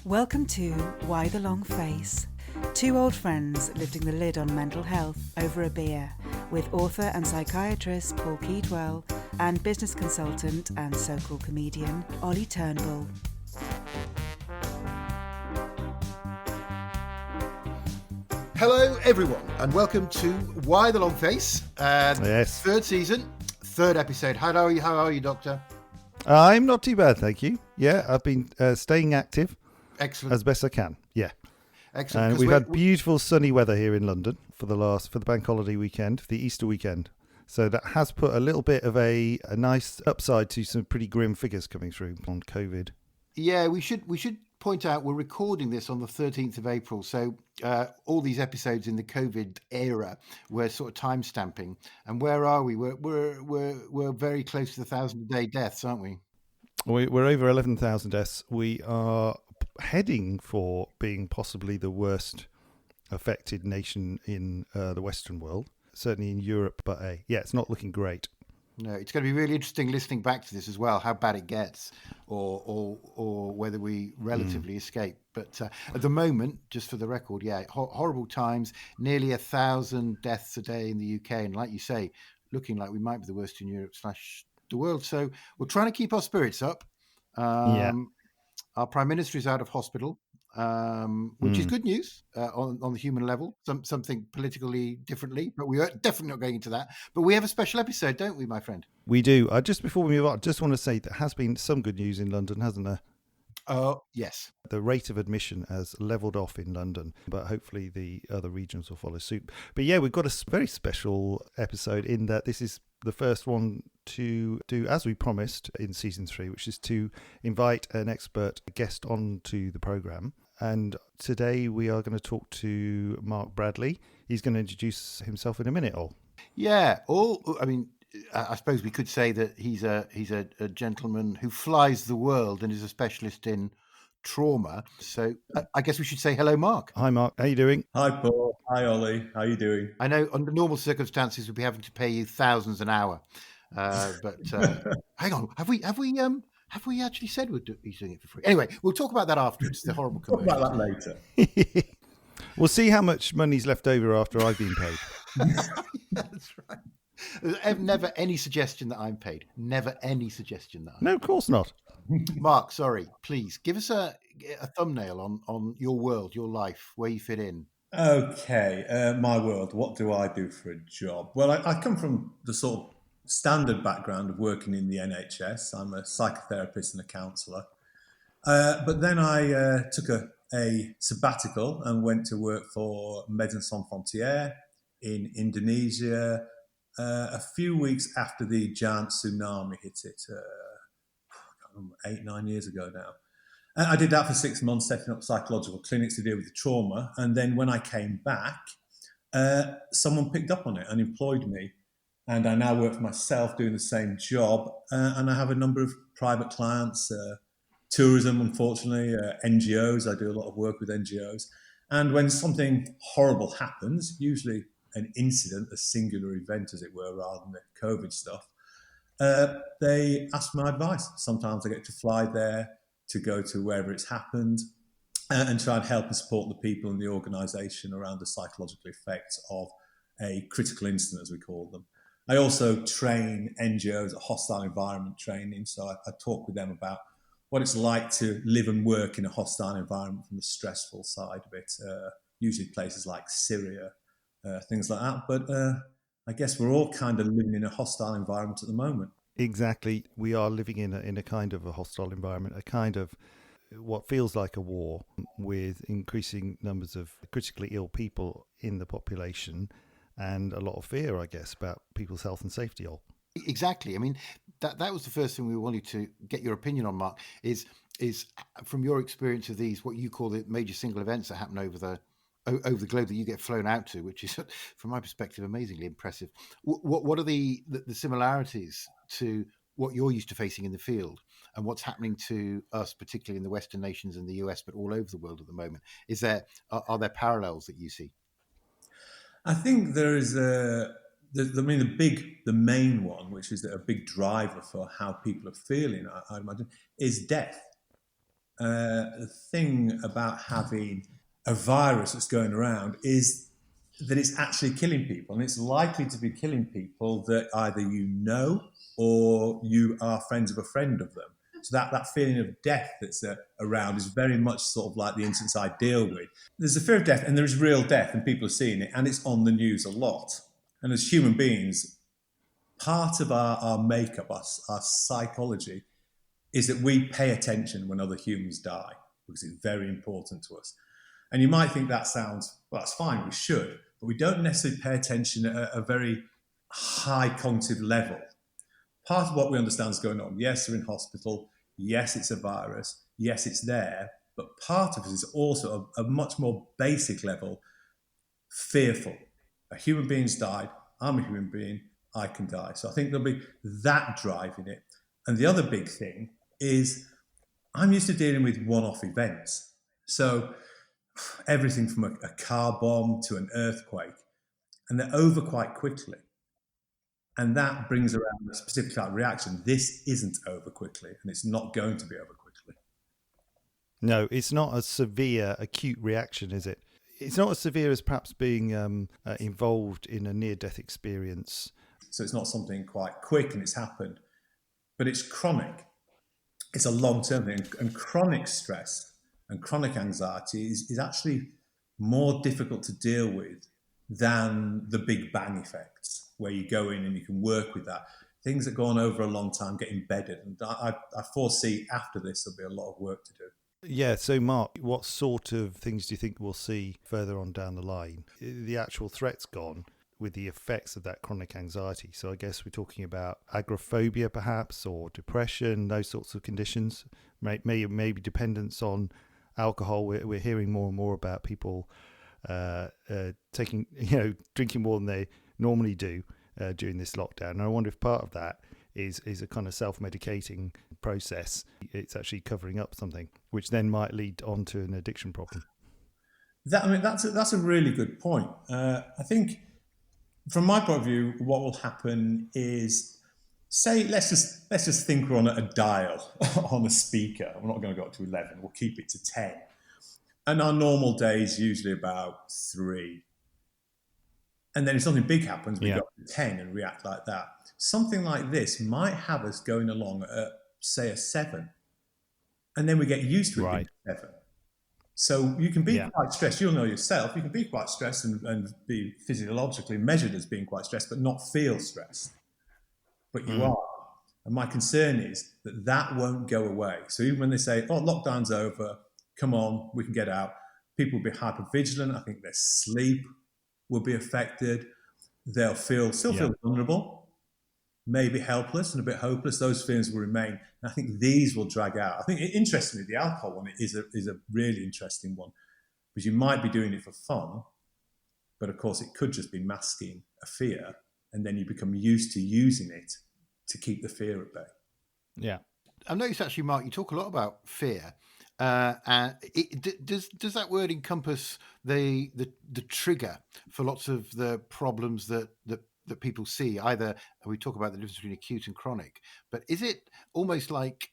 Welcome to Why the Long Face? Two old friends lifting the lid on mental health over a beer with author and psychiatrist Paul Keedwell and business consultant and so-called comedian Ollie Turnbull. Hello everyone and welcome to Why the Long Face? Yes. Third season, third episode. How are you, Doctor? I'm not too bad, thank you. Yeah, I've been staying active. Excellent. As best I can. Yeah. Excellent. And we've had beautiful sunny weather here in London for the bank holiday weekend, the Easter weekend. So that has put a little bit of a nice upside to some pretty grim figures coming through on COVID. Yeah, we should point out we're recording this on the 13th of April. So all these episodes in the COVID era, we're sort of time stamping. And where are we? We're very close to the 1,000-a-day deaths, aren't we? We're over 11,000 deaths. We are heading for being possibly the worst affected nation in the Western world, certainly in Europe. But yeah, it's not looking great. No, it's going to be really interesting listening back to this as well, how bad it gets, or whether we relatively escape. But at the moment, just for the record, yeah, horrible times. Nearly 1,000 deaths a day in the UK, and like you say, looking like we might be the worst in Europe / the world. So we're trying to keep our spirits up. Our Prime Minister is out of hospital, which is good news on the human level, something politically differently, but we are definitely not going into that. But we have a special episode, don't we, my friend? We do. Just before we move on, I just want to say there has been some good news in London, hasn't there? Oh, yes. The rate of admission has levelled off in London, but hopefully the other regions will follow suit. But yeah, we've got a very special episode in that this is the first one to do, as we promised in season 3, which is to invite an expert guest onto the programme. And today we are going to talk to Mark Bradley. He's going to introduce himself in a minute. Yeah. I suppose we could say that he's a gentleman who flies the world and is a specialist in trauma. So I guess we should say hello, Mark. Hi, Mark. How are you doing? Hi, Paul. Hi, Ollie. How are you doing? I know under normal circumstances we'd be having to pay you thousands an hour, but hang on, have we actually said he's doing it for free? Anyway, we'll talk about that afterwards. The horrible commercial. Talk about that later. We'll see how much money's left over after I've been paid. That's right. There's never any suggestion that I'm paid. Never any suggestion that I'm No, of course not. Mark, sorry, please give us a thumbnail on your world, your life, where you fit in. Okay, my world. What do I do for a job? Well, I come from the sort of standard background of working in the NHS. I'm a psychotherapist and a counsellor. But then I took a sabbatical and went to work for Médecins Sans Frontières in Indonesia a few weeks after the giant tsunami hit it. 8-9 years ago now. And I did that for 6 months, setting up psychological clinics to deal with the trauma. And then when I came back, someone picked up on it and employed me. And I now work for myself doing the same job. And I have a number of private clients, tourism, unfortunately, NGOs. I do a lot of work with NGOs. And when something horrible happens, usually an incident, a singular event, as it were, rather than the COVID stuff, they ask my advice. Sometimes I get to fly there to go to wherever it's happened and try and help and support the people in the organisation around the psychological effects of a critical incident, as we call them. I also train NGOs at hostile environment training, so I talk with them about what it's like to live and work in a hostile environment from the stressful side of it, usually places like Syria, things like that. But I guess we're all kind of living in a hostile environment at the moment. Exactly. We are living in a kind of a hostile environment, a kind of what feels like a war with increasing numbers of critically ill people in the population and a lot of fear, I guess, about people's health and safety. Exactly. I mean, that was the first thing we wanted to get your opinion on, Mark, is from your experience of these, what you call the major single events that happen over the globe that you get flown out to, which is, from my perspective, amazingly impressive. What are the similarities to what you're used to facing in the field and what's happening to us, particularly in the Western nations and the US, but all over the world at the moment? Are there parallels that you see? I think there is the main one, which is a big driver for how people are feeling, I imagine, is death. the thing about having a virus that's going around is that it's actually killing people, and it's likely to be killing people that either you know or you are friends of a friend of them. So that feeling of death that's around is very much sort of like the instance I deal with. There's a fear of death, and there is real death, and people are seeing it, and it's on the news a lot. And as human beings, part of our makeup, our psychology, is that we pay attention when other humans die, because it's very important to us. And you might think that sounds, well, that's fine, we should, but we don't necessarily pay attention at a very high cognitive level. Part of what we understand is going on, yes, they're in hospital, yes, it's a virus, yes, it's there, but part of it is also a much more basic level, fearful. A human being's died, I'm a human being, I can die. So I think there'll be that driving it. And the other big thing is I'm used to dealing with one-off events. So everything from a car bomb to an earthquake, and they're over quite quickly. And that brings around a specific type of reaction. This isn't over quickly, and it's not going to be over quickly. No, it's not a severe acute reaction, is it? It's not as severe as perhaps being involved in a near-death experience. So it's not something quite quick and it's happened, but it's chronic. It's a long-term thing. And chronic stress and chronic anxiety is actually more difficult to deal with than the big bang effects, where you go in and you can work with that. Things that go on over a long time get embedded. And I foresee after this there'll be a lot of work to do. Yeah, so Mark, what sort of things do you think we'll see further on down the line? The actual threat's gone with the effects of that chronic anxiety. So I guess we're talking about agoraphobia perhaps, or depression, those sorts of conditions, maybe dependence on alcohol. We're hearing more and more about people drinking more than they normally do during this lockdown. And I wonder if part of that is a kind of self-medicating process. It's actually covering up something, which then might lead on to an addiction problem. That's a really good point. I think, from my point of view, what will happen is, say, let's just think we're on a dial on a speaker. We're not going to go up to 11. We'll keep it to 10. And our normal day is usually about 3. And then if something big happens, we go up to 10 and react like that. Something like this might have us going along at, say, a 7. And then we get used to it being 7. So you can be quite stressed. You'll know yourself. You can be quite stressed and be physiologically measured as being quite stressed, but not feel stressed. But you are. And my concern is that won't go away. So even when they say, oh, lockdown's over, come on, we can get out, people will be hypervigilant. I think their sleep will be affected. They'll feel vulnerable, maybe helpless and a bit hopeless. Those feelings will remain. And I think these will drag out. I think, interestingly, the alcohol one is a really interesting one, because you might be doing it for fun, but of course it could just be masking a fear, and then you become used to using it to keep the fear at bay. Yeah. I've noticed actually, Mark, you talk a lot about fear. Does that word encompass the trigger for lots of the problems that people see? Either we talk about the difference between acute and chronic, but is it almost like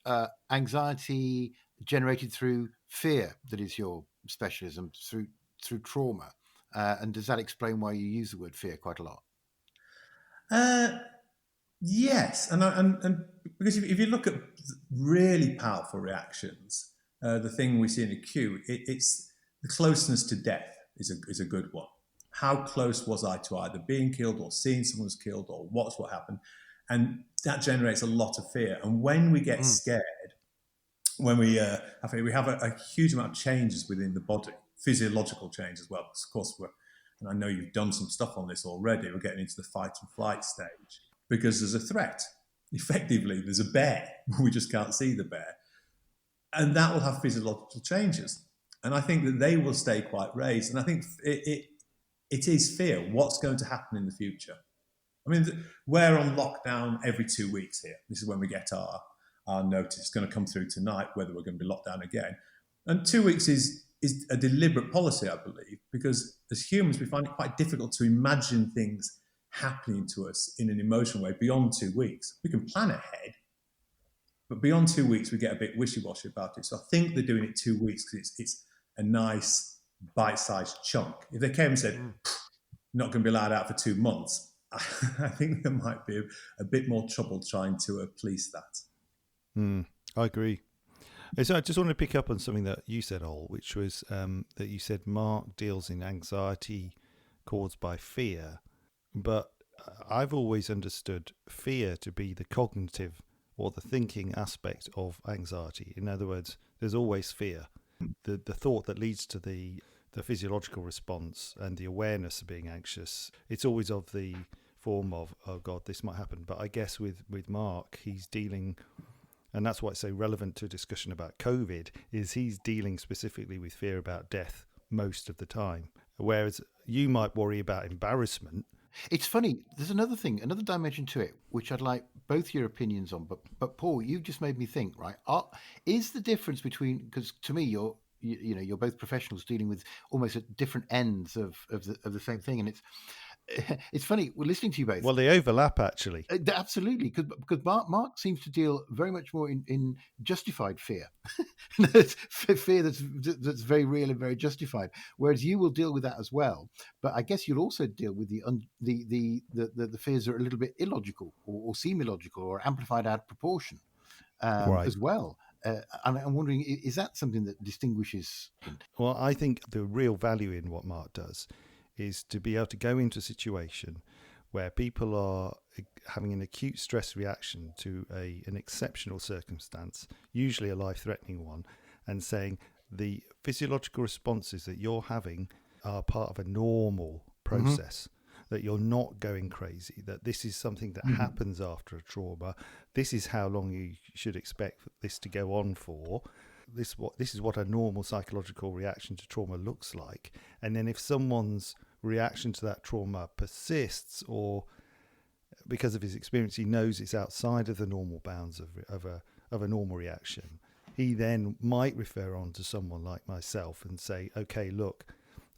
anxiety generated through fear that is your specialism, through trauma? And does that explain why you use the word fear quite a lot? Yes, and because if you look at really powerful reactions, the thing we see in acute, it's the closeness to death is a good one. How close was I to either being killed or seeing someone was killed, or what happened? And that generates a lot of fear. And when we get scared, when we have a huge amount of changes within the body, physiological change as well. Because of course, and I know you've done some stuff on this already, we're getting into the fight and flight stage, because there's a threat. Effectively, there's a bear. We just can't see the bear. And that will have physiological changes. And I think that they will stay quite raised. And I think it is fear. What's going to happen in the future? I mean, we're on lockdown every 2 weeks here. This is when we get our notice. It's going to come through tonight, whether we're going to be locked down again. And 2 weeks is a deliberate policy, I believe, because as humans, we find it quite difficult to imagine things happening to us in an emotional way beyond 2 weeks. We can plan ahead, But beyond 2 weeks, we get a bit wishy-washy about it. So I think they're doing it 2 weeks because it's a nice bite-sized chunk. If they came and said, not going to be allowed out for 2 months, I think there might be a bit more trouble trying to police that. I agree. So I just want to pick up on something that you said, Ol, which was that you said Mark deals in anxiety caused by fear, but I've always understood fear to be the cognitive or the thinking aspect of anxiety. In other words, there's always fear. The thought that leads to the physiological response and the awareness of being anxious, it's always of the form of, oh God, this might happen. But I guess with Mark, he's dealing, and that's why it's so relevant to a discussion about COVID, is he's dealing specifically with fear about death most of the time. Whereas you might worry about embarrassment. It's funny. There's another thing, another dimension to it, which I'd like both your opinions on. But Paul, you've just made me think. Right? Is the difference between, because to me, you're both professionals dealing with almost at different ends of the same thing, and it's funny. We're listening to you both. Well, they overlap actually. Absolutely, because Mark seems to deal very much more in justified fear, fear that's very real and very justified. Whereas you will deal with that as well, but I guess you'll also deal with the fears that are a little bit illogical or seem illogical or amplified out of proportion, Right. as well. I'm wondering, is that something that distinguishes? Well, I think the real value in what Mark does is to be able to go into a situation where people are having an acute stress reaction to an exceptional circumstance, usually a life-threatening one, and saying the physiological responses that you're having are part of a normal process, that you're not going crazy, that this is something that happens after a trauma. This is how long you should expect this to go on for. This is what a normal psychological reaction to trauma looks like. And then if someone's reaction to that trauma persists, or because of his experience he knows it's outside of the normal bounds of a normal reaction, he then might refer on to someone like myself and say, okay, look,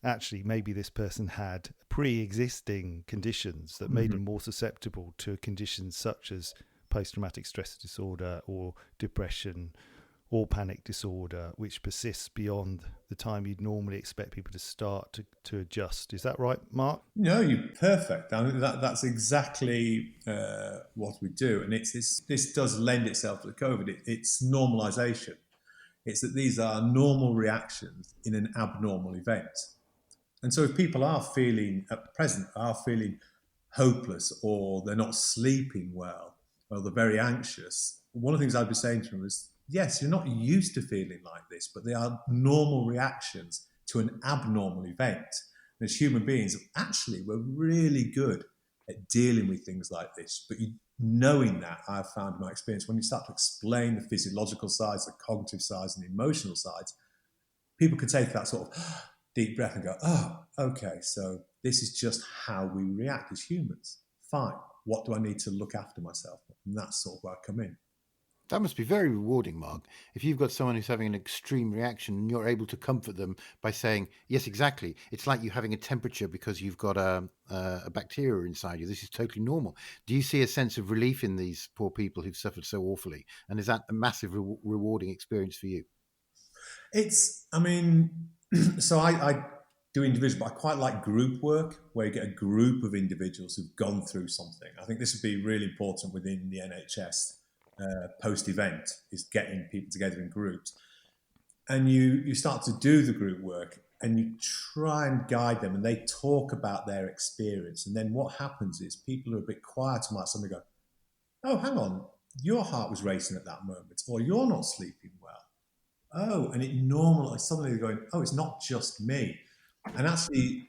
actually maybe this person had pre-existing conditions that made them more susceptible to conditions such as post-traumatic stress disorder or depression or panic disorder, which persists beyond the time you'd normally expect people to start to adjust. Is that right, Mark? No, you're perfect. I mean, that's exactly what we do. And this does lend itself to the COVID. It's normalization. It's that these are normal reactions in an abnormal event. And so if people are feeling, at present, are feeling hopeless, or they're not sleeping well, or they're very anxious, one of the things I'd be saying to them is, yes, you're not used to feeling like this, but they are normal reactions to an abnormal event. And as human beings, actually, we're really good at dealing with things like this. But knowing that, I've found in my experience, when you start to explain the physiological sides, the cognitive sides, and the emotional sides, people can take that sort of deep breath and go, oh, okay, so this is just how we react as humans. Fine. What do I need to look after myself? And that's sort of where I come in. That must be very rewarding, Mark. If you've got someone who's having an extreme reaction and you're able to comfort them by saying, yes, exactly. It's like you having a temperature because you've got a bacteria inside you. This is totally normal. Do you see a sense of relief in these poor people who've suffered so awfully? And is that a massive rewarding experience for you? So I do individual, but I quite like group work where you get a group of individuals who've gone through something. I think this would be really important within the NHS. Post-event is getting people together in groups, and you start to do the group work and you try and guide them, and they talk about their experience, and then what happens is people are a bit quiet and might suddenly go, oh, hang on, your heart was racing at that moment, or you're not sleeping well. Oh, and it normally suddenly they're going, oh, it's not just me. And actually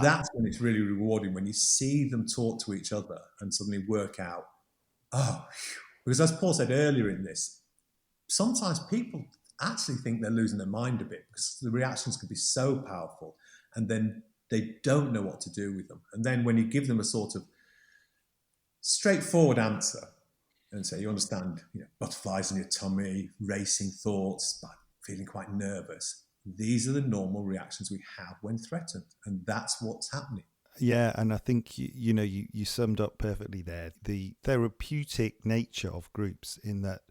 that's when it's really rewarding, when you see them talk to each other and suddenly work out, oh, phew. Because as Paul said earlier in this, sometimes people actually think they're losing their mind a bit because the reactions can be so powerful, and then they don't know what to do with them. And then when you give them a sort of straightforward answer and say, you understand, butterflies in your tummy, racing thoughts, but feeling quite nervous. These are the normal reactions we have when threatened, and that's what's happening. Yeah, and I think you summed up perfectly there the therapeutic nature of groups, in that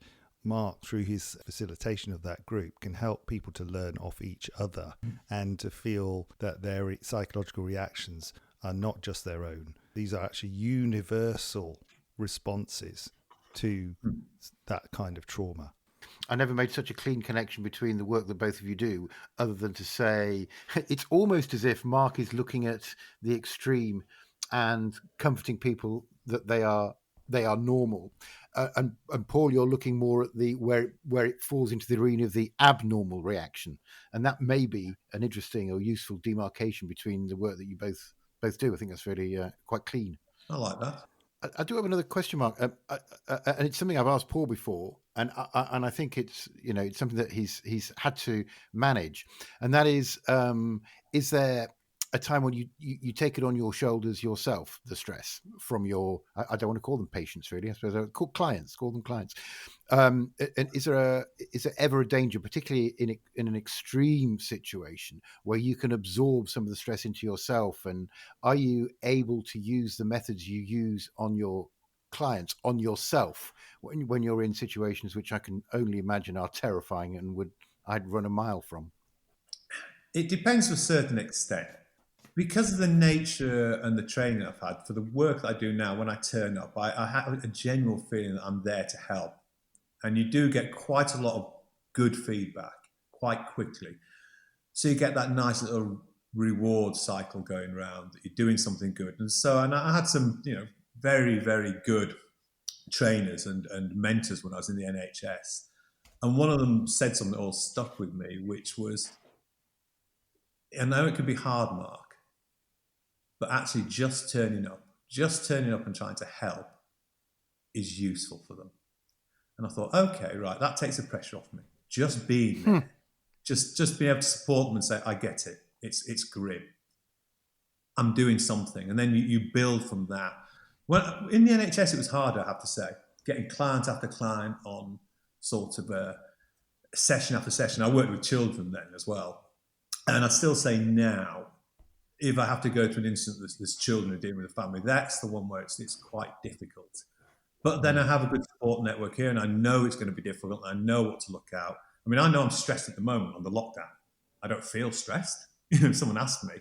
Mark, through his facilitation of that group, can help people to learn off each other and to feel that their psychological reactions are not just their own. These are actually universal responses to that kind of trauma. I never made such a clean connection between the work that both of you do, other than to say it's almost as if Mark is looking at the extreme and comforting people that they are normal, and Paul, you're looking more at the where it falls into the arena of the abnormal reaction, and that may be an interesting or useful demarcation between the work that you both do. I think that's really quite clean. I like that. I do have another question, Mark, and it's something I've asked Paul before, and I think it's it's something that he's had to manage, and that is there a time when you take it on your shoulders yourself, the stress from your I don't want to call them patients really, I suppose call them clients. And is there ever a danger, particularly in an extreme situation, where you can absorb some of the stress into yourself? And are you able to use the methods you use on your clients on yourself when you're in situations which I can only imagine are terrifying and I'd run a mile from? It depends to a certain extent. Because of the nature and the training I've had for the work that I do now, when I turn up, I have a general feeling that I'm there to help. And you do get quite a lot of good feedback quite quickly. So you get that nice little reward cycle going around that you're doing something good. And I had some, very, very good trainers and mentors when I was in the NHS. And one of them said something that all stuck with me, which was, I know it can be hard, Mark, but actually just turning up and trying to help is useful for them. And I thought, okay, right, that takes the pressure off me. Just being there, just being able to support them and say, I get it. It's grim. I'm doing something. And then you build from that. Well, in the NHS, it was harder, I have to say, getting client after client on sort of a session after session. I worked with children then as well. And I'd still say now, if I have to go to an instance there's children who are dealing with a family, that's the one where it's quite difficult. But then I have a good support network here, and I know it's going to be difficult, and I know what to look out. I mean, I know I'm stressed at the moment on the lockdown. I don't feel stressed. If someone asked me,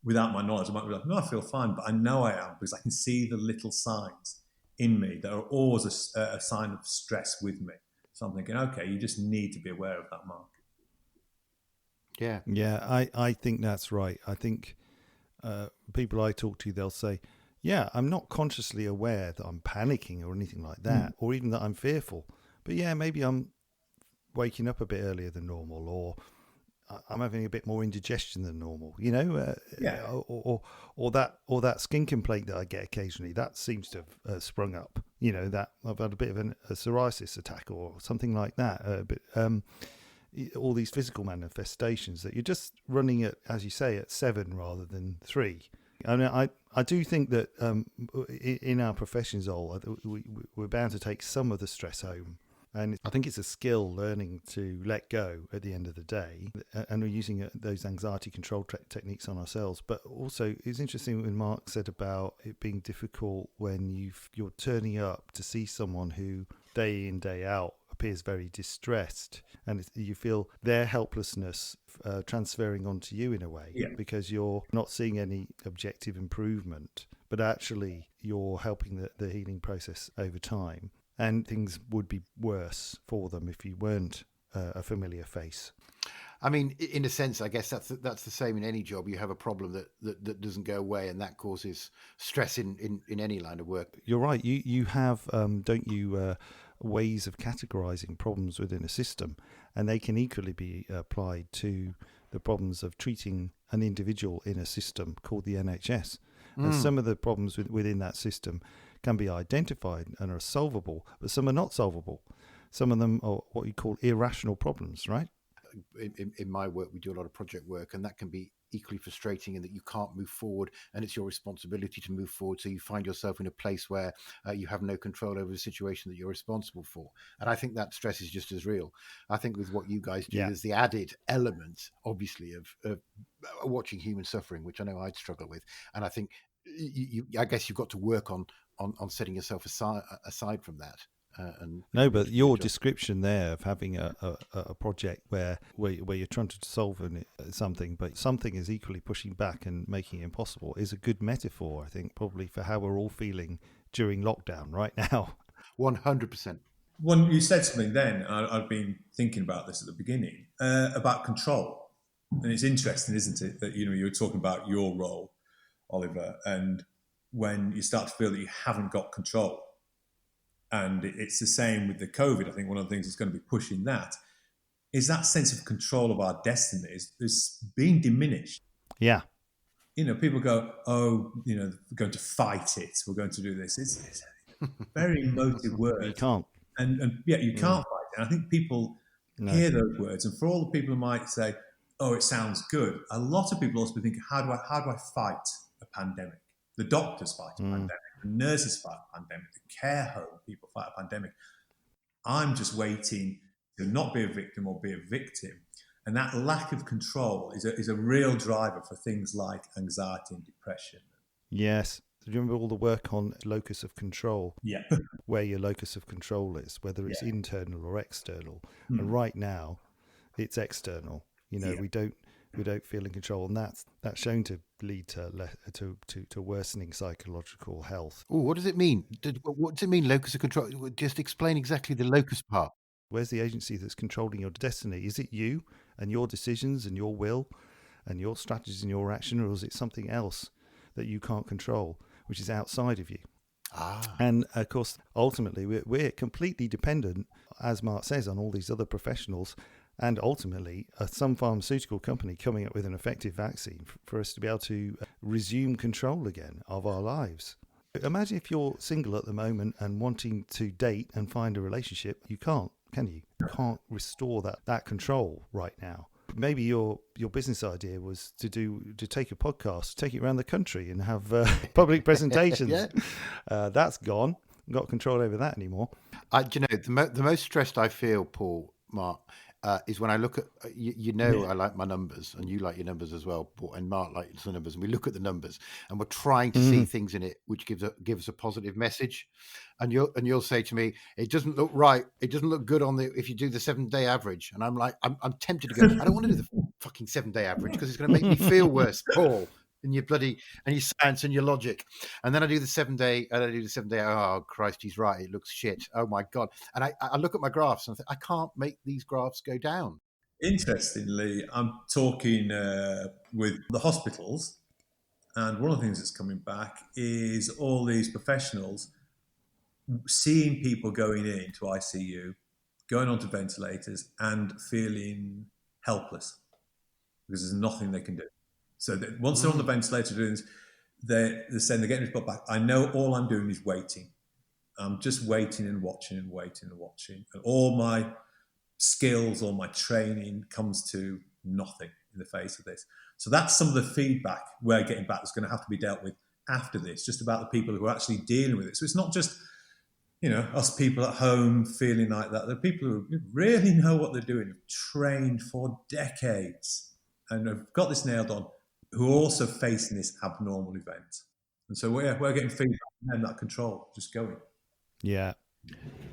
without my knowledge, I might be like, no, I feel fine, but I know I am because I can see the little signs in me that are always a sign of stress with me. So I'm thinking, okay, you just need to be aware of that, Mark. Yeah, I think that's right. I think people I talk to, they'll say, yeah, I'm not consciously aware that I'm panicking or anything like that, or even that I'm fearful. But yeah, maybe I'm waking up a bit earlier than normal, or I'm having a bit more indigestion than normal, or that skin complaint that I get occasionally, that seems to have sprung up, that I've had a bit of a psoriasis attack or something like that. All these physical manifestations that you're just running at, as you say, at 7 rather than 3. I mean, I do think that in our professions, we're bound to take some of the stress home. And I think it's a skill learning to let go at the end of the day. And we're using those anxiety control techniques on ourselves. But also, it's interesting when Mark said about it being difficult when you're turning up to see someone who day in, day out appears very distressed, and you feel their helplessness transferring onto you in a way, because you're not seeing any objective improvement, but actually you're helping the healing process over time, and things would be worse for them if you weren't a familiar face. I mean, in a sense, I guess that's the same in any job. You have a problem that doesn't go away, and that causes stress in any line of work. You're right. You have, don't you, ways of categorizing problems within a system, and they can equally be applied to the problems of treating an individual in a system called the NHS. And some of the problems within that system can be identified and are solvable, but some are not solvable. Some of them are what you call irrational problems, right? In my work, we do a lot of project work, and that can be equally frustrating in that you can't move forward, and it's your responsibility to move forward. So you find yourself in a place where you have no control over the situation that you're responsible for. And I think that stress is just as real. I think with what you guys do, there's the added element, obviously, of watching human suffering, which I know I'd struggle with. And I think I guess you've got to work on setting yourself aside from that. No, but your description there of having a project where you're trying to solve something, but something is equally pushing back and making it impossible is a good metaphor, I think, probably for how we're all feeling during lockdown right now. 100%. When you said something then, I've been thinking about this at the beginning, about control. And it's interesting, isn't it, that you were talking about your role, Oliver, and when you start to feel that you haven't got control. And it's the same with the COVID. I think one of the things that's going to be pushing that is that sense of control of our destiny is being diminished. Yeah. People go, oh, we're going to fight it. We're going to do this. It's a very emotive word. You can't. And yeah, you can't fight it. And I think people hear those words. And for all the people who might say, oh, it sounds good, a lot of people also think, how do I fight a pandemic? The doctors fight a pandemic. The nurses fight a pandemic. The care home people fight a pandemic. I'm just waiting to not be a victim or be a victim. And that lack of control is a real driver for things like anxiety and depression. Yes. Do you remember all the work on locus of control? Yeah. Where your locus of control is, whether it's internal or external. And right now, it's external. We don't feel in control, and that's shown to lead to worsening psychological health. Oh, what does it mean? What does it mean, locus of control? Just explain exactly the locus part. Where's the agency that's controlling your destiny? Is it you and your decisions and your will and your strategies and your action, or is it something else that you can't control, which is outside of you? And of course, ultimately, we're completely dependent, as Mark says, on all these other professionals, and ultimately some pharmaceutical company coming up with an effective vaccine for us to be able to resume control again of our lives. Imagine if you're single at the moment and wanting to date and find a relationship. You can't, can you? You can't restore that control right now. Maybe your business idea was to take a podcast, take it around the country and have public presentations. That's gone. Not control over that anymore. The most stressed I feel, Paul, Mark, is when I look at, I like my numbers and you like your numbers as well, Paul, and Mark likes the numbers, and we look at the numbers and we're trying to see things in it which gives us a positive message. And you'll say to me, it doesn't look right. It doesn't look good if you do the 7-day average. And I'm like, I'm tempted to go, I don't want to do the fucking 7-day average because it's going to make me feel worse, Paul. And your science and your logic. And then I do the 7-day, oh Christ, he's right, it looks shit. Oh my God. And I look at my graphs and I think, I can't make these graphs go down. Interestingly, I'm talking with the hospitals, and one of the things that's coming back is all these professionals seeing people going into ICU, going onto ventilators and feeling helpless because there's nothing they can do. So that once they're on the ventilator doing this, they're saying they're getting report back. I know all I'm doing is waiting. I'm just waiting and watching and waiting and watching. And all my skills, all my training comes to nothing in the face of this. So that's some of the feedback we're getting back that's going to have to be dealt with after this, just about the people who are actually dealing with it. So it's not just, us people at home feeling like that. The people who really know what they're doing, have trained for decades and have got this nailed on, who are also facing this abnormal event. And so we're getting feedback and that control just going. Yeah.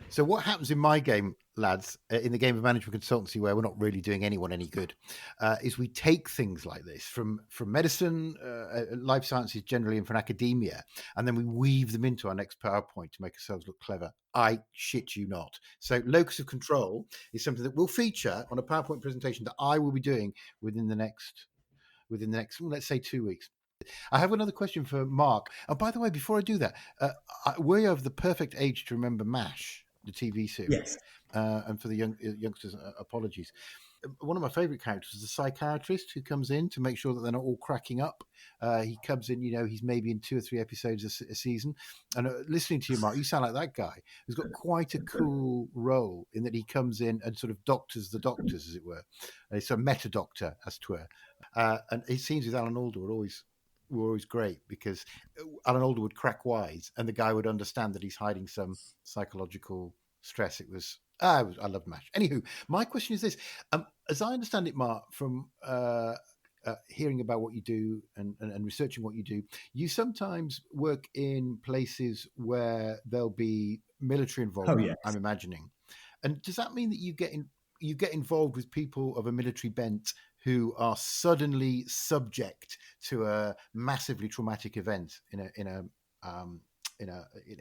So what happens in my game, lads, in the game of management consultancy, where we're not really doing anyone any good, is we take things like this from medicine, life sciences generally, and from academia, and then we weave them into our next PowerPoint to make ourselves look clever. I shit you not. So locus of control is something that will feature on a PowerPoint presentation that I will be doing within the next, let's say, 2 weeks. I have another question for Mark. And by the way, before I do that, were you of the perfect age to remember MASH, the TV series? Yes. And for the youngsters, apologies. One of my favourite characters is the psychiatrist who comes in to make sure that they're not all cracking up. He comes in, he's maybe in 2 or 3 episodes a season. And listening to you, Mark, you sound like that guy who's got quite a cool role in that he comes in and sort of doctors the doctors, as it were. It's a meta doctor, as it were. And his scenes with Alan Alda were always great because Alan Alda would crack wise and the guy would understand that he's hiding some psychological stress. I love MASH. Anywho, my question is this. As I understand it, Mark, from hearing about what you do and researching what you do, you sometimes work in places where there'll be military Oh, involvement, yes. I'm imagining. And does that mean that you get involved with people of a military bent who are suddenly subject to a massively traumatic event in a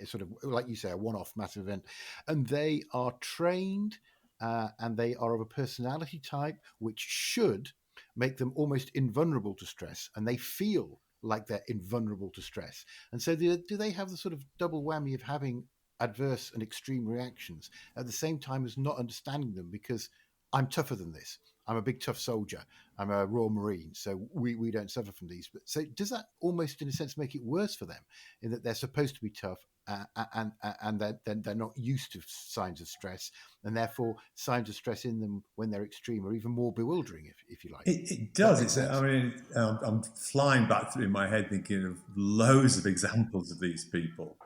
sort of, like you say, a one-off massive event, and they are trained and they are of a personality type which should make them almost invulnerable to stress, and they feel like they're invulnerable to stress. And so do they have the sort of double whammy of having adverse and extreme reactions at the same time as not understanding them, because I'm tougher than this. I'm a big tough soldier. I'm a Royal Marine, so we don't suffer from these. But so does that almost, in a sense, make it worse for them in that they're supposed to be tough and they're not used to signs of stress, and therefore signs of stress in them when they're extreme are even more bewildering, if you like. It does. I mean, I'm flying back through my head thinking of loads of examples of these people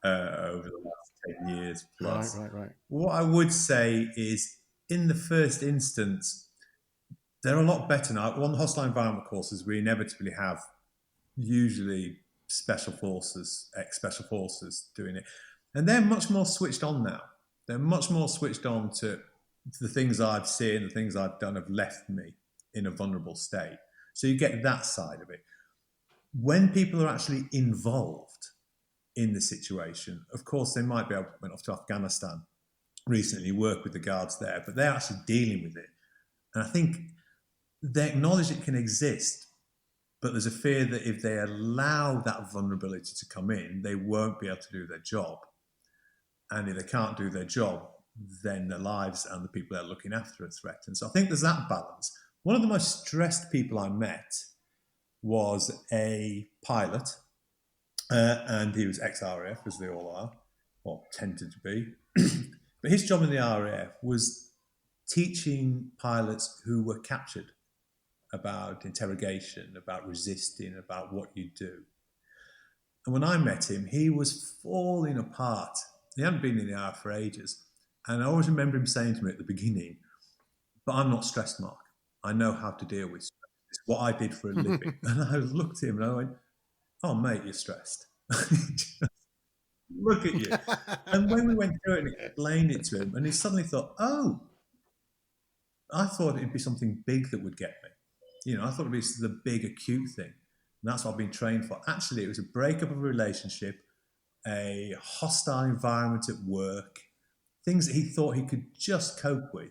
over the last 10 years plus. Right. What I would say is, in the first instance, they're a lot better now. On the hostile environment courses, we inevitably have usually special forces, ex-special forces doing it. And they're much more switched on now. They're much more switched on to the things I've seen, the things I've done have left me in a vulnerable state. So you get that side of it. When people are actually involved in the situation, of course, they might be able to went off to Afghanistan recently, work with the guards there, but they're actually dealing with it. And I think they acknowledge it can exist, but there's a fear that if they allow that vulnerability to come in, they won't be able to do their job. And if they can't do their job, then their lives and the people they're looking after are threatened. So I think there's that balance. One of the most stressed people I met was a pilot, and he was ex-RAF, as they all are, or tended to be. But his job in the RAF was teaching pilots who were captured about interrogation, about resisting, about what you do. And when I met him, he was falling apart. He hadn't been in the RAF for ages. And I always remember him saying to me at the beginning, "But I'm not stressed, Mark. I know how to deal with stress. It's what I did for a living." And I looked at him and I went, "Oh, mate, you're stressed." Look at you. And when we went through it and explained it to him, and he suddenly thought, "Oh, I thought it'd be something big that would get me. You know, I thought it'd be the big acute thing. And that's what I've been trained for." Actually, it was a breakup of a relationship, a hostile environment at work, things that he thought he could just cope with,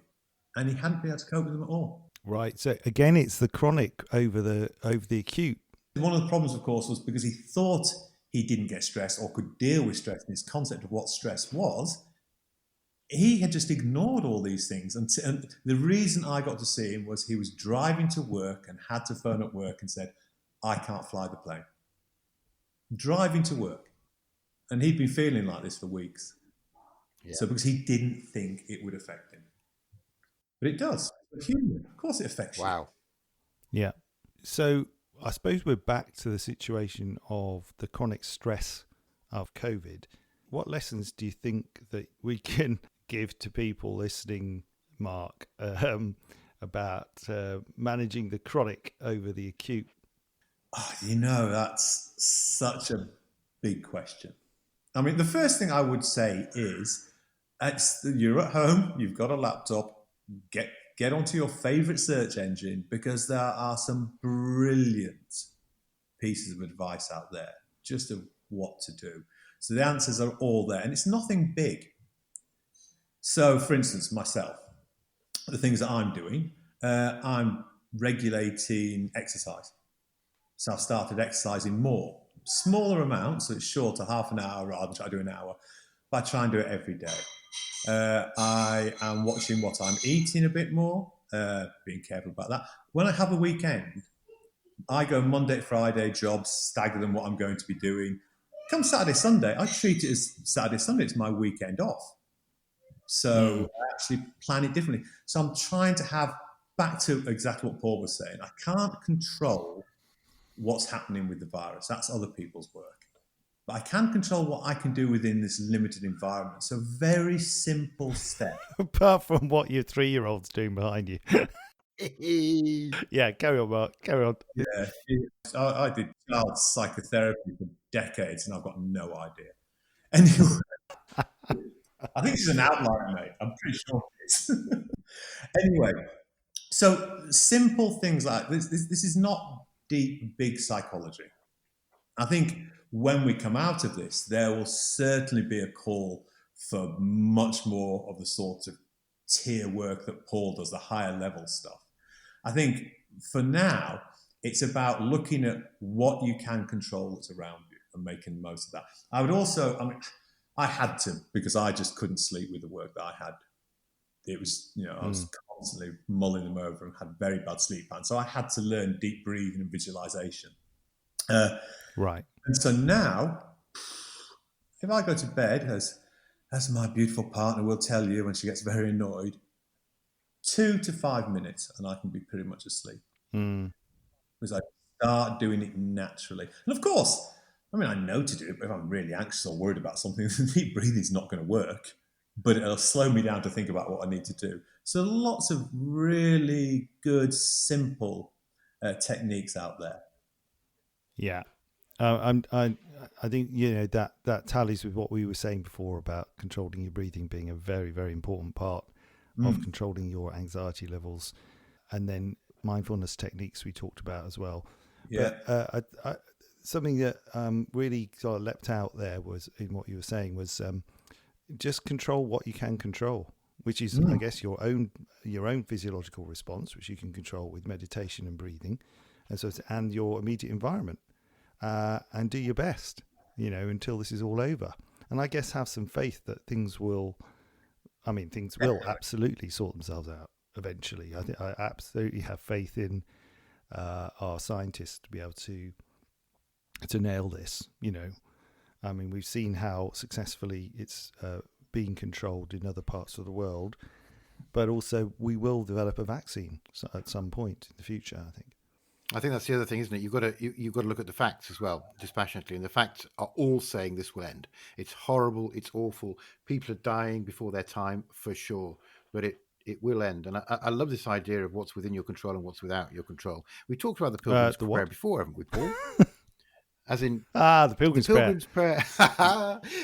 and he hadn't been able to cope with them at all. Right. So again, it's the chronic over the acute. One of the problems, of course, was because he thought he didn't get stressed or could deal with stress, and his concept of what stress was, he had just ignored all these things. And the reason I got to see him was he was driving to work and had to phone up work and said, "I can't fly the plane." Driving to work. And he'd been feeling like this for weeks. Yeah. So because he didn't think it would affect him. But it does. It's human. Of course it affects you. Wow. Yeah. So I suppose we're back to the situation of the chronic stress of COVID. What lessons do you think that we can give to people listening, Mark, about managing the chronic over the acute? Oh, that's such a big question. I mean, the first thing I would say is, you're at home, you've got a laptop, get onto your favorite search engine, because there are some brilliant pieces of advice out there just of what to do. So the answers are all there, and it's nothing big. So, for instance, myself, the things that I'm doing, I'm regulating exercise. So I've started exercising more. Smaller amounts, so it's shorter, half an hour rather than try to do an hour, but I try and do it every day. I am watching what I'm eating a bit more, being careful about that. When I have a weekend, I go Monday, Friday jobs, stagger them what I'm going to be doing. Come Saturday, Sunday, I treat it as Saturday, Sunday, it's my weekend off. So I actually plan it differently. So I'm trying to have, back to exactly what Paul was saying, I can't control what's happening with the virus. That's other people's work. But I can control what I can do within this limited environment. So very simple step. Apart from what your 3-year-old's doing behind you. Yeah, carry on, Mark. Carry on. Yeah, I did child psychotherapy for decades, and I've got no idea. Anyway, I think she's an outlier, mate. I'm pretty sure it is. Anyway, so simple things like this is not deep, big psychology. I think when we come out of this, there will certainly be a call for much more of the sort of tier work that Paul does, the higher level stuff. I think for now, it's about looking at what you can control that's around you and making the most of that. I would also, I had to, because I just couldn't sleep with the work that I had. It was, I was constantly mulling them over and had very bad sleep patterns. So I had to learn deep breathing and visualization. Right. And so now, if I go to bed, as my beautiful partner will tell you when she gets very annoyed, 2 to 5 minutes and I can be pretty much asleep. Because I start doing it naturally. And of course, I know to do it, but if I'm really anxious or worried about something, deep breathing is not going to work. But it'll slow me down to think about what I need to do. So lots of really good, simple techniques out there. Yeah. I think that tallies with what we were saying before about controlling your breathing being a very, very important part of controlling your anxiety levels, and then mindfulness techniques we talked about as well. Yeah. But something that really sort of leapt out there was in what you were saying was just control what you can control, which is I guess your own physiological response, which you can control with meditation and breathing, and your immediate environment. And do your best, until this is all over. And I guess have some faith that things will absolutely sort themselves out eventually. I absolutely have faith in our scientists to be able to nail this. We've seen how successfully it's being controlled in other parts of the world, but also we will develop a vaccine at some point in the future, I think. I think that's the other thing, isn't it? You've got to look at the facts as well, dispassionately, and the facts are all saying this will end. It's horrible, it's awful. People are dying before their time for sure, but it will end. And I love this idea of what's within your control and what's without your control. We talked about the Pilgrim's Prayer before, haven't we, Paul? As in the Pilgrim's Prayer.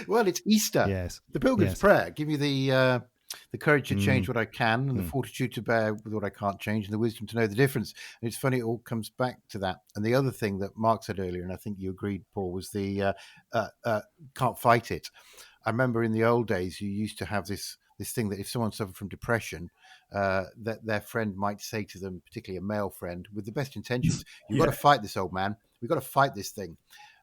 Well, it's Easter. Yes. The Pilgrim's Prayer. Give you the courage to change what I can, and the fortitude to bear with what I can't change, and the wisdom to know the difference. And it's funny, it all comes back to that. And the other thing that Mark said earlier, and I think you agreed, Paul, was the can't fight it. I remember in the old days, you used to have this thing that if someone suffered from depression, that their friend might say to them, particularly a male friend, with the best intentions, "You've got to fight this, old man. We've got to fight this thing."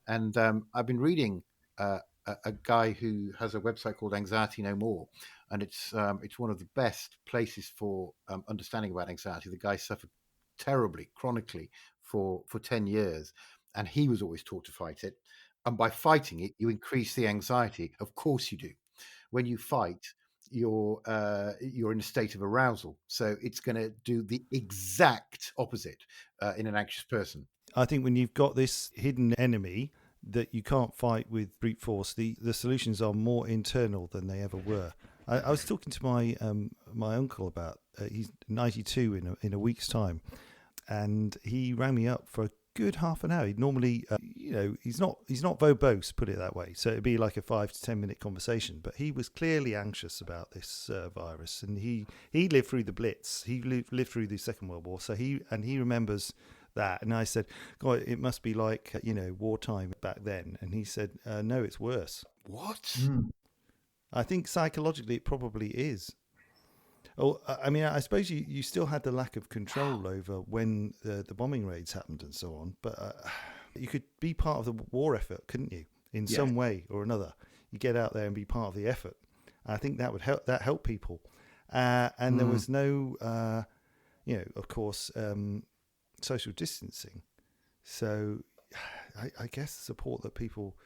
And I've been reading a guy who has a website called Anxiety No More, and it's one of the best places for understanding about anxiety. The guy suffered terribly, chronically for 10 years, and he was always taught to fight it. And by fighting it, you increase the anxiety. Of course you do. When you fight, you're in a state of arousal, so it's going to do the exact opposite in an anxious person. I think when you've got this hidden enemy that you can't fight with brute force, the solutions are more internal than they ever were. I was talking to my uncle about he's 92 in a week's time, and he rang me up for a good half an hour. He'd normally he's not verbose, put it that way, so it'd be like a 5 to 10 minute conversation, but he was clearly anxious about this virus, and he lived through the Blitz, he lived through the Second World War, so he remembers that. And I said, God, it must be like wartime back then. And he said, no, it's worse. What? I think psychologically it probably is. Oh, I suppose you still had the lack of control over when the bombing raids happened and so on, but you could be part of the war effort, couldn't you, in some way or another? You get out there and be part of the effort. I think that would help people. And there was no, of course, social distancing, so I guess the support that people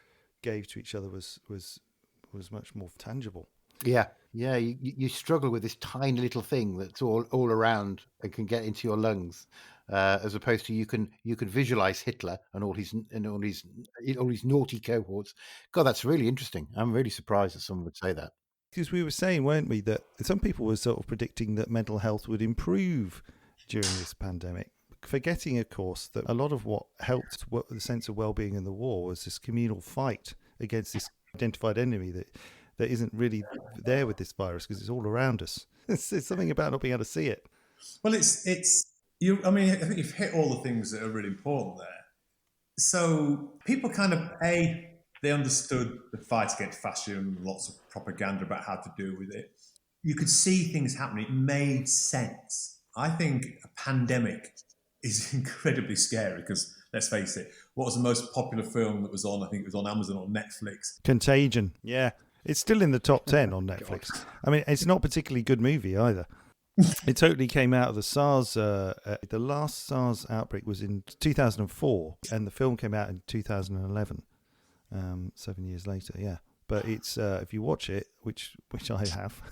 gave to each other was much more tangible. You struggle with this tiny little thing that's all around and can get into your lungs, as opposed to you can visualize Hitler and all his naughty cohorts. God, that's really interesting. I'm really surprised that someone would say that, because we were saying, weren't we, that some people were sort of predicting that mental health would improve during this pandemic, forgetting, of course, that a lot of what helped the sense of well-being in the war was this communal fight against this identified enemy that that isn't really there with this virus because it's all around us. It's something about not being able to see it. Well, it's you. I mean, I think you've hit all the things that are really important there. So people kind of they understood the fight against fascism, lots of propaganda about how to deal with it. You could see things happening. It made sense. I think a pandemic is incredibly scary because, let's face it, what was the most popular film that was on? I think it was on Amazon or Netflix. Contagion. Yeah. It's still in the top 10 on Netflix. I mean, it's not a particularly good movie either. It totally came out of the SARS. The last SARS outbreak was in 2004, and the film came out in 2011, 7 years later. Yeah, but it's if you watch it, which I have,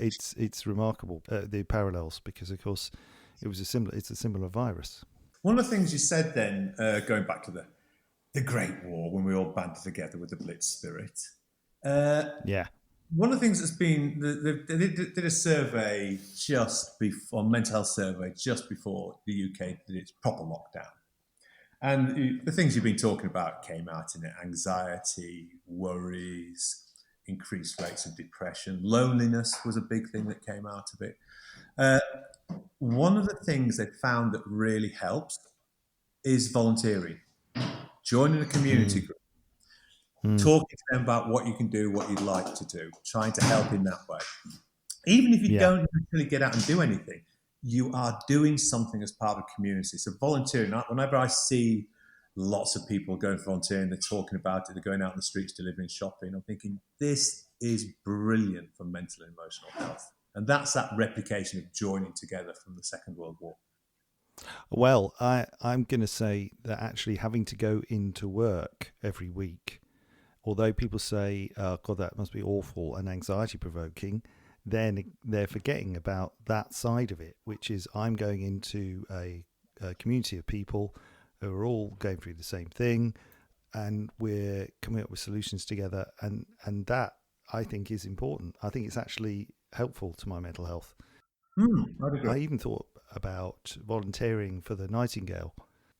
it's remarkable the parallels because of course it's a similar virus. One of the things you said then, going back to the Great War when we all banded together with the Blitz spirit. Yeah. One of the things that's been, they did a survey mental health survey just before the UK did its proper lockdown. And the things you've been talking about came out in it: anxiety, worries, increased rates of depression. Loneliness was a big thing that came out of it. One of the things they found that really helps is volunteering, joining a community group. Talking to them about what you can do, what you'd like to do, trying to help in that way. Even if you don't really get out and do anything, you are doing something as part of a community. So volunteering, whenever I see lots of people going for volunteering, they're talking about it, they're going out in the streets, delivering shopping, I'm thinking, this is brilliant for mental and emotional health. And that's that replication of joining together from the Second World War. Well, I'm going to say that actually having to go into work every week, although people say, oh, God, that must be awful and anxiety-provoking, then they're forgetting about that side of it, which is I'm going into a community of people who are all going through the same thing, and we're coming up with solutions together, and that, I think, is important. I think it's actually helpful to my mental health. I even thought about volunteering for the Nightingale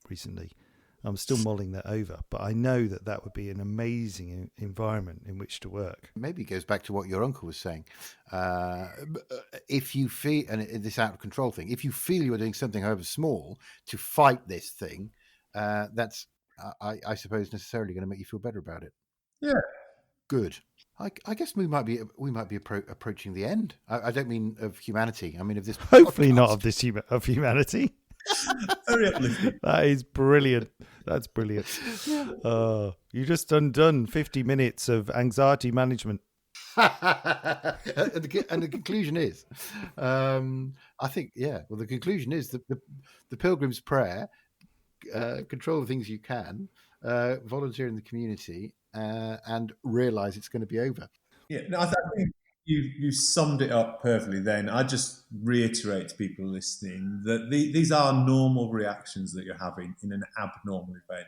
recently. I'm still mulling that over, but I know that would be an amazing environment in which to work. Maybe it goes back to what your uncle was saying. If you feel, and this out of control thing, if you feel you're doing something however small to fight this thing, that's, I suppose, necessarily going to make you feel better about it. Yeah. Good. I guess we might be approaching the end. I don't mean of humanity. I mean of this. Hopefully podcast. Not of this of humanity. Very uplifting. That is brilliant. That's brilliant. You just undone 50 minutes of anxiety management. And the conclusion is, I think, yeah. Well, the conclusion is that the Pilgrim's Prayer, control the things you can, volunteer in the community, and realise it's going to be over. Yeah, no, I think you summed it up perfectly then. I just reiterate to people listening that these are normal reactions that you're having in an abnormal event.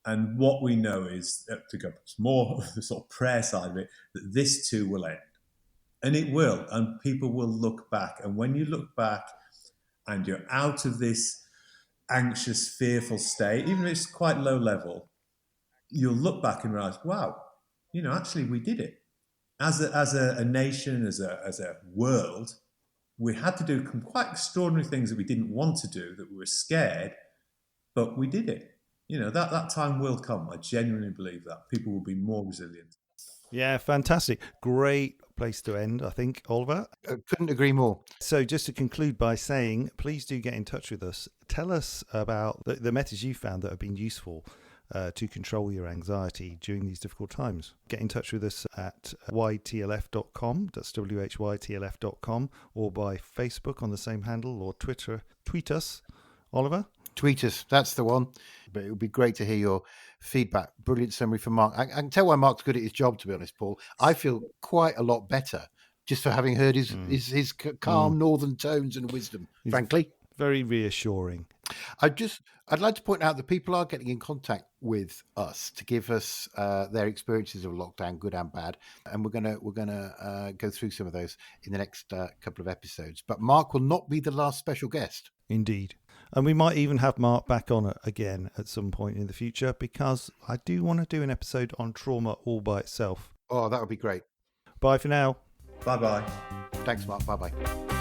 And what we know is, to go more the sort of prayer side of it, that this too will end. And it will. And people will look back. And when you look back and you're out of this anxious, fearful state, even if it's quite low level, you'll look back and realize, wow, actually we did it. As a nation, as a world, we had to do quite extraordinary things that we didn't want to do, that we were scared, but we did it. That time will come. I genuinely believe that. People will be more resilient. Yeah, fantastic. Great place to end, I think, Oliver. Couldn't agree more. So just to conclude by saying, please do get in touch with us. Tell us about the methods you found that have been useful to control your anxiety during these difficult times. Get in touch with us at ytlf.com, that's whytlf.com, or by Facebook on the same handle, or Twitter. Tweet us, Oliver. Tweet us, that's the one. But it would be great to hear your feedback. Brilliant summary from Mark. I can tell why Mark's good at his job, to be honest, Paul. I feel quite a lot better just for having heard his calm northern tones and wisdom, frankly. Very reassuring. I'd like to point out that people are getting in contact with us to give us their experiences of lockdown, good and bad, and we're gonna go through some of those in the next couple of episodes. But Mark will not be the last special guest. Indeed. And we might even have Mark back on again at some point in the future, because I do want to do an episode on trauma all by itself. Oh, that would be great. Bye for now. Bye bye. Thanks, Mark. Bye bye.